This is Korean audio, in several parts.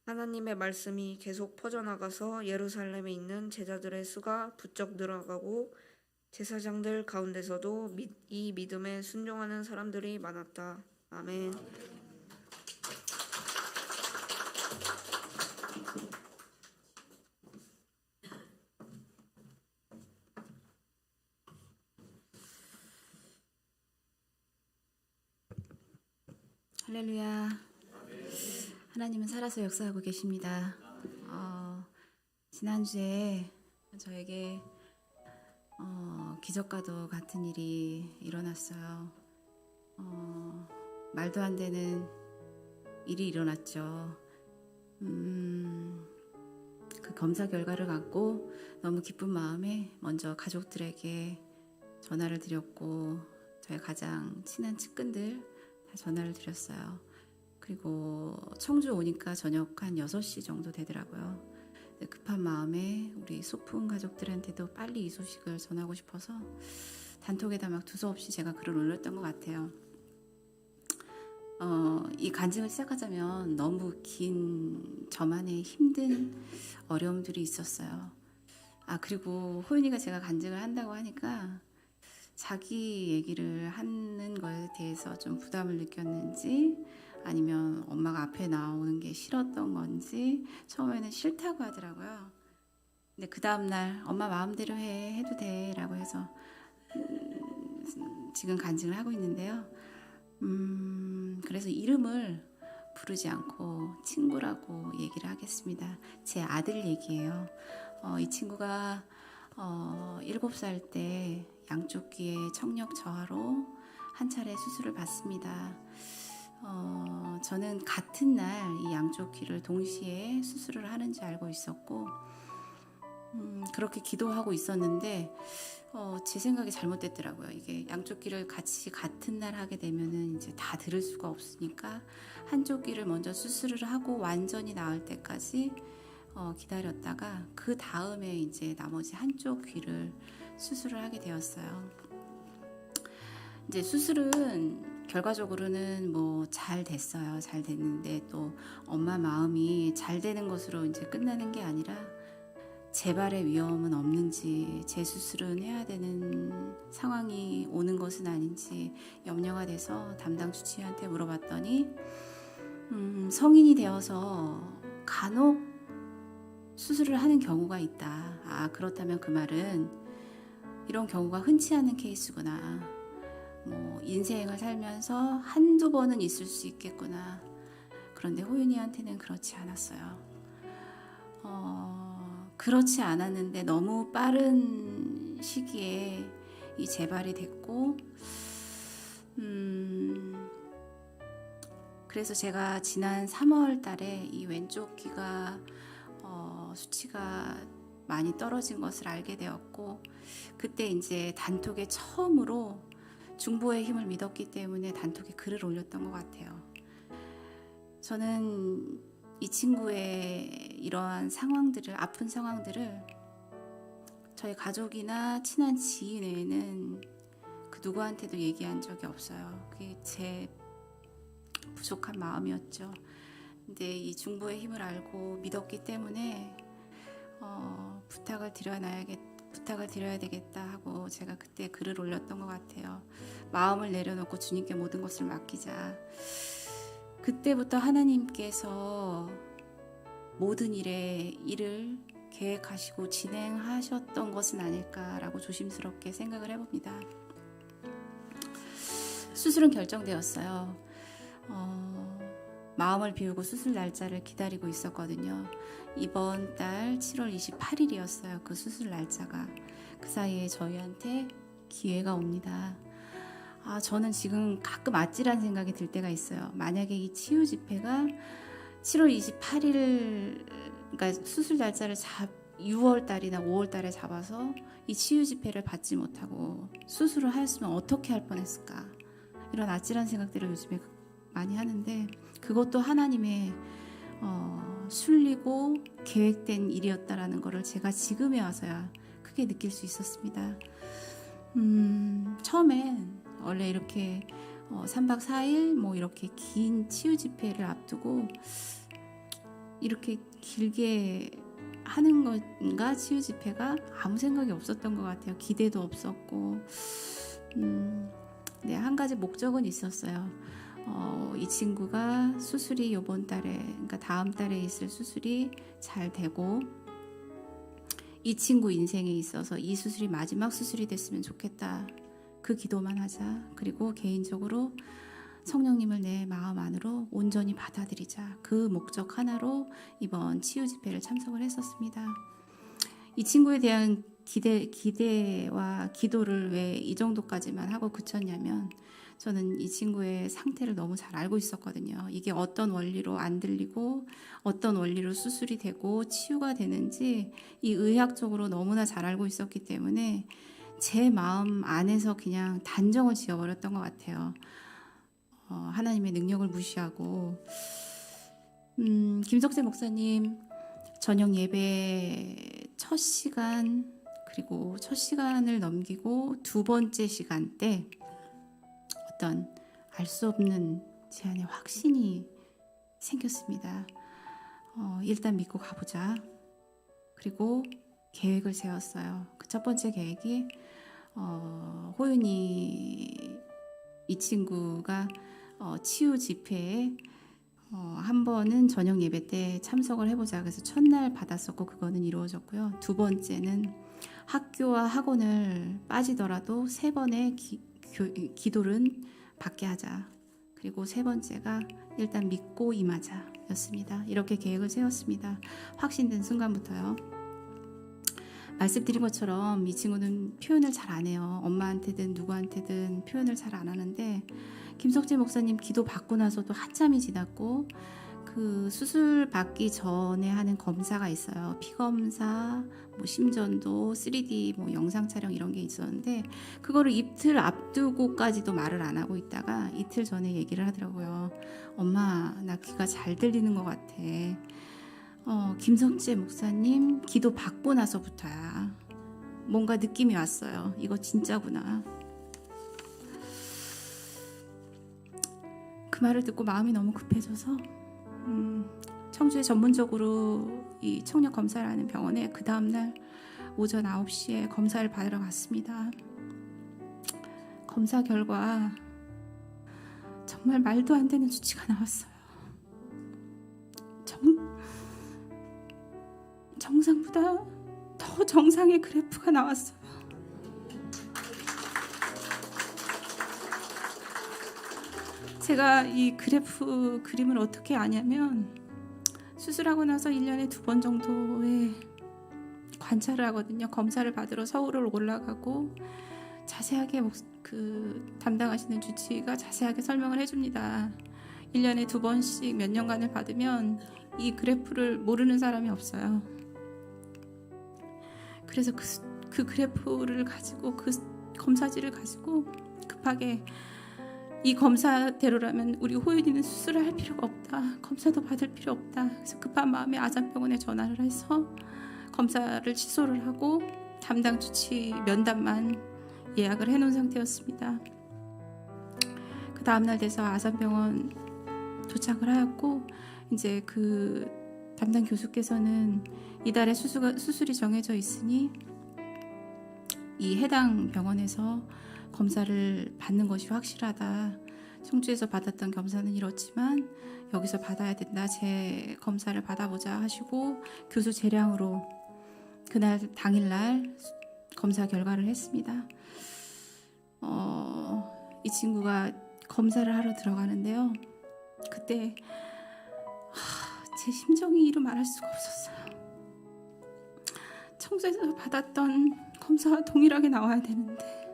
하나님의 말씀이 계속 퍼져나가서 예루살렘에 있는 제자들의 수가 부쩍 늘어가고 제사장들 가운데서도 이 믿음에 순종하는 사람들이 많았다. 아멘. 할렐루야. 하나님은 살아서 역사하고 계십니다. 지난주에 저에게 기적과도 같은 일이 일어났어요. 말도 안 되는 일이 일어났죠. 그 검사 결과를 갖고 너무 기쁜 마음에 먼저 가족들에게 전화를 드렸고 저의 가장 친한 측근들 다 전화를 드렸어요. 그리고 청주 오니까 저녁 한 6시 정도 되더라고요. 급한 마음에 우리 소풍 가족들한테도 빨리 이 소식을 전하고 싶어서 단톡에다 막 두서없이 제가 글을 올렸던 것 같아요. 이 간증을 시작하자면 너무 긴 저만의 힘든 어려움들이 있었어요. 그리고 호윤이가 제가 간증을 한다고 하니까 자기 얘기를 하는 거에 대해서 좀 부담을 느꼈는지 아니면 엄마가 앞에 나오는 게 싫었던 건지 처음에는 싫다고 하더라고요. 근데 그 다음날 엄마 마음대로 해도 돼 라고 해서 지금 간증을 하고 있는데요. 그래서 이름을 부르지 않고 친구라고 얘기를 하겠습니다. 제 아들 얘기예요. 이 친구가 7살 때 양쪽 귀에 청력 저하로 한 차례 수술을 받습니다. 저는 같은 날 이 양쪽 귀를 동시에 수술을 하는지 알고 있었고 그렇게 기도하고 있었는데 제 생각이 잘못됐더라고요. 이게 양쪽 귀를 같이 같은 날 하게 되면은 이제 다 들을 수가 없으니까 한쪽 귀를 먼저 수술을 하고 완전히 나을 때까지 기다렸다가 그 다음에 이제 나머지 한쪽 귀를 수술을 하게 되었어요. 이제 수술은 결과적으로는 뭐 잘 됐어요. 잘 됐는데 또 엄마 마음이 잘 되는 것으로 이제 끝나는 게 아니라 재발의 위험은 없는지 재수술은 해야 되는 상황이 오는 것은 아닌지 염려가 돼서 담당 주치의한테 물어봤더니 성인이 되어서 간혹 수술을 하는 경우가 있다. 그렇다면 그 말은 이런 경우가 흔치 않은 케이스구나. 뭐 인생을 살면서 한두 번은 있을 수 있겠구나. 그런데 호윤이한테는 그렇지 않았어요. 그렇지 않았는데 너무 빠른 시기에 이 재발이 됐고 그래서 제가 지난 3월 달에 이 왼쪽 귀가 수치가 많이 떨어진 것을 알게 되었고 그때 이제 단톡에 처음으로 중보의 힘을 믿었기 때문에 단톡에 글을 올렸던 것 같아요. 저는 이 친구의 이러한 상황들을 아픈 상황들을 저희 가족이나 친한 지인 외에는 그 누구한테도 얘기한 적이 없어요. 그게 제 부족한 마음이었죠. 근데 이 중보의 힘을 알고 믿었기 때문에 부탁을 드려야 되겠다 하고 제가 그때 글을 올렸던 것 같아요. 마음을 내려놓고 주님께 모든 것을 맡기자. 그때부터 하나님께서 모든 일을 계획하시고 진행하셨던 것은 아닐까라고 조심스럽게 생각을 해봅니다. 수술은 결정되었어요. 마음을 비우고 수술 날짜를 기다리고 있었거든요. 이번 달 7월 28일이었어요. 그 수술 날짜가. 그 사이에 저희한테 기회가 옵니다. 저는 지금 가끔 아찔한 생각이 들 때가 있어요. 만약에 이 치유 집회가 7월 28일 그러니까 수술 날짜를 6월 달이나 5월 달에 잡아서 이 치유 집회를 받지 못하고 수술을 했으면 어떻게 할 뻔했을까. 이런 아찔한 생각들을 요즘에 많이 하는데 그것도 하나님의 순리고 계획된 일이었다라는 것을 제가 지금에 와서야 크게 느낄 수 있었습니다. 처음엔 원래 이렇게 3박 4일 뭐 이렇게 긴 치유 집회를 앞두고 이렇게 길게 하는 건가 치유 집회가 아무 생각이 없었던 것 같아요. 기대도 없었고 네, 한 가지 목적은 있었어요. 이 친구가 수술이 이번 달에 그러니까 다음 달에 있을 수술이 잘 되고 이 친구 인생에 있어서 이 수술이 마지막 수술이 됐으면 좋겠다. 그 기도만 하자. 그리고 개인적으로 성령님을 내 마음 안으로 온전히 받아들이자. 그 목적 하나로 이번 치유 집회를 참석을 했었습니다. 이 친구에 대한 기대와 기도를 왜 이 정도까지만 하고 그쳤냐면 저는 이 친구의 상태를 너무 잘 알고 있었거든요. 이게 어떤 원리로 안 들리고 어떤 원리로 수술이 되고 치유가 되는지 이 의학적으로 너무나 잘 알고 있었기 때문에 제 마음 안에서 그냥 단정을 지어버렸던 것 같아요. 하나님의 능력을 무시하고 김석재 목사님 저녁 예배 첫 시간 그리고 첫 시간을 넘기고 두 번째 시간 때 어떤 알 수 없는 제 안에 확신이 생겼습니다. 일단 믿고 가보자. 그리고 계획을 세웠어요. 그 첫 번째 계획이 호윤이 이 친구가 치유 집회에 한 번은 저녁 예배 때 참석을 해보자. 그래서 첫날 받았었고 그거는 이루어졌고요. 두 번째는 학교와 학원을 빠지더라도 세 번의 기도는 받게 하자. 그리고 세 번째가 일단 믿고 임하자 였습니다. 이렇게 계획을 세웠습니다. 확신된 순간부터요. 말씀드린 것처럼 이 친구는 표현을 잘 안 해요. 엄마한테든 누구한테든 표현을 잘 안 하는데 김석재 목사님 기도 받고 나서도 한참이 지났고 그 수술 받기 전에 하는 검사가 있어요. 피 검사, 뭐 심전도, 3D 뭐 영상 촬영 이런 게 있었는데 그거를 이틀 앞두고까지도 말을 안 하고 있다가 이틀 전에 얘기를 하더라고요. 엄마 나 귀가 잘 들리는 것 같아. 김석재 목사님 기도 받고 나서부터야 뭔가 느낌이 왔어요. 이거 진짜구나. 그 말을 듣고 마음이 너무 급해져서 청주에 전문적으로 이 청력 검사를 하는 병원에 그 다음날 오전 9시에 검사를 받으러 갔습니다. 검사 결과 정말 말도 안 되는 수치가 나왔어요. 정상보다 더 정상의 그래프가 나왔어요. 제가 이 그래프 그림을 어떻게 아냐면 수술하고 나서 1년에 2번 정도의 관찰을 하거든요. 검사를 받으러 서울을 올라가고 자세하게 그 담당하시는 주치의가 자세하게 설명을 해줍니다. 1년에 2번씩 몇 년간을 받으면 이 그래프를 모르는 사람이 없어요. 그래서 그 그래프를 가지고 그 검사지를 가지고 급하게 이 검사대로라면 우리 호윤이는 수술을 할 필요가 없다. 검사도 받을 필요 없다. 그래서 급한 마음에 아산병원에 전화를 해서 검사를 취소를 하고 담당 주치 면담만 예약을 해놓은 상태였습니다. 그 다음날 돼서 아산병원 도착을 하였고 이제 그 담당 교수께서는 이달에 수술이 정해져 있으니 이 해당 병원에서 검사를 받는 것이 확실하다. 청주에서 받았던 검사는 이렇지만 여기서 받아야 된다. 제 검사를 받아보자 하시고 교수 재량으로 그날 당일날 검사 결과를 했습니다. 이 친구가 검사를 하러 들어가는데요. 그때 제 심정이 이루 말할 수가 없었어요. 청주에서 받았던 검사와 동일하게 나와야 되는데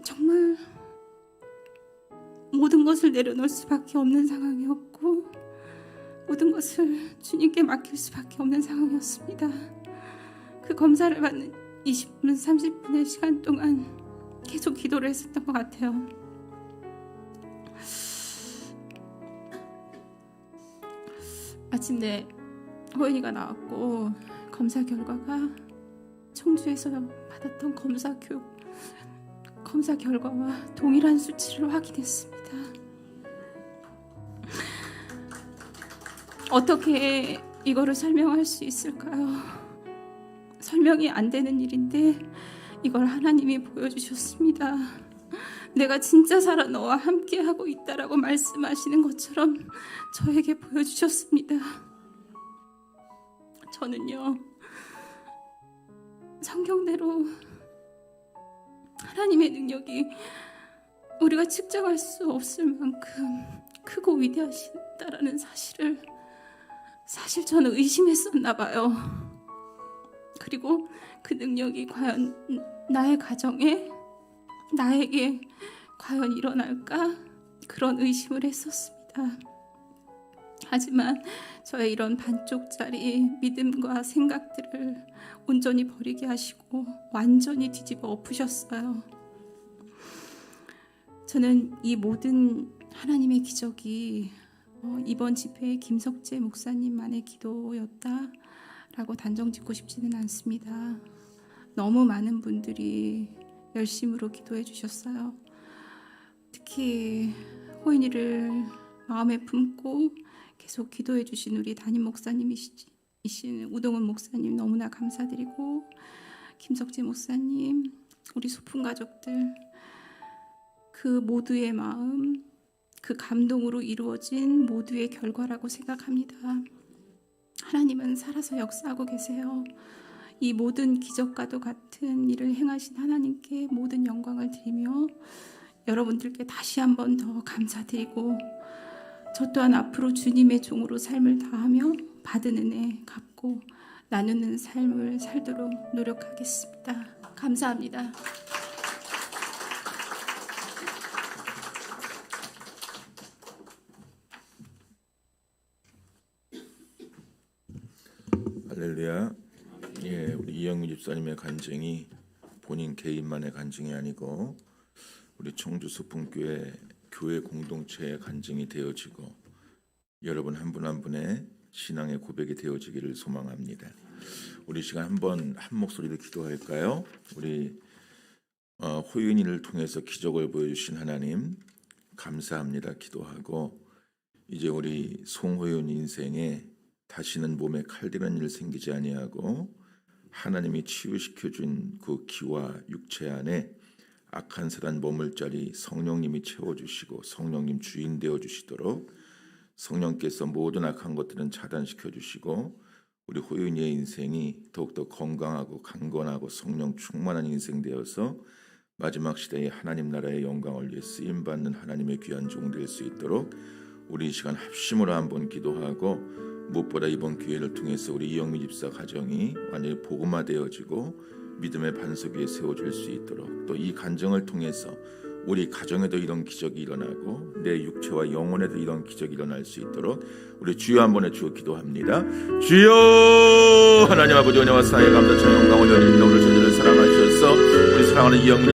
정말 모든 것을 내려놓을 수밖에 없는 상황이었고 모든 것을 주님께 맡길 수밖에 없는 상황이었습니다. 그 검사를 받는 20분, 30분의 시간 동안 계속 기도를 했었던 것 같아요. 마침내 호연이가 나왔고 검사 결과가 청주에서 받았던 검사 결과와 동일한 수치를 확인했습니다. 어떻게 이거를 설명할 수 있을까요? 설명이 안 되는 일인데 이걸 하나님이 보여주셨습니다. 내가 진짜 살아 너와 함께하고 있다라고 말씀하시는 것처럼 저에게 보여주셨습니다. 저는요, 성경대로 하나님의 능력이 우리가 측정할 수 없을 만큼 크고 위대하시다라는 사실 저는 의심했었나 봐요. 그리고 그 능력이 과연 나의 가정에, 나에게 과연 일어날까? 그런 의심을 했었습니다. 하지만 저의 이런 반쪽짜리 믿음과 생각들을 온전히 버리게 하시고 완전히 뒤집어 엎으셨어요. 저는 이 모든 하나님의 기적이 이번 집회의 김석재 목사님만의 기도였다라고 단정짓고 싶지는 않습니다. 너무 많은 분들이 열심으로 기도해 주셨어요. 특히 호인이를 마음에 품고 계속 기도해 주신 우리 담임 목사님이신 우동훈 목사님 너무나 감사드리고, 김석재 목사님, 우리 소풍 가족들, 그 모두의 마음, 그 감동으로 이루어진 모두의 결과라고 생각합니다. 하나님은 살아서 역사하고 계세요. 이 모든 기적과도 같은 일을 행하신 하나님께 모든 영광을 드리며 여러분들께 다시 한번 더 감사드리고, 저 또한 앞으로 주님의 종으로 삶을 다하며 받은 은혜 갚고 나누는 삶을 살도록 노력하겠습니다. 감사합니다. 할렐루야. 예, 우리 이영미 집사님의 간증이 본인 개인만의 간증이 아니고 우리 청주 소풍교회 교회 공동체의 간증이 되어지고 여러분 한 분 한 분의 신앙의 고백이 되어지기를 소망합니다. 우리 시간 한번 한 목소리로 기도할까요? 우리 호윤이를 통해서 기적을 보여주신 하나님 감사합니다 기도하고, 이제 우리 송호윤 인생에 다시는 몸에 칼대는 일 생기지 아니하고 하나님이 치유시켜준 그 기와 육체 안에 악한 사단 머물 자리 성령님이 채워주시고 성령님 주인 되어주시도록 성령께서 모든 악한 것들은 차단시켜 주시고 우리 호윤이의 인생이 더욱더 건강하고 강건하고 성령 충만한 인생 되어서 마지막 시대에 하나님 나라의 영광을 위해 쓰임받는 하나님의 귀한 종 될 수 있도록 우리 이 시간 합심으로 한번 기도하고, 무엇보다 이번 기회를 통해서 우리 이영미 집사 가정이 완전히 복음화되어지고 믿음의 반석 위에 세워질 수 있도록, 또 이 간증을 통해서 우리 가정에도 이런 기적이 일어나고 내 육체와 영혼에도 이런 기적이 일어날 수 있도록 우리 주여 한번 해주어 기도합니다. 주여 하나님 아버지, 은혜와 사랑의 감사찬 영광을 여는 오늘 저희를 사랑하셔서 우리 사랑하는 이영민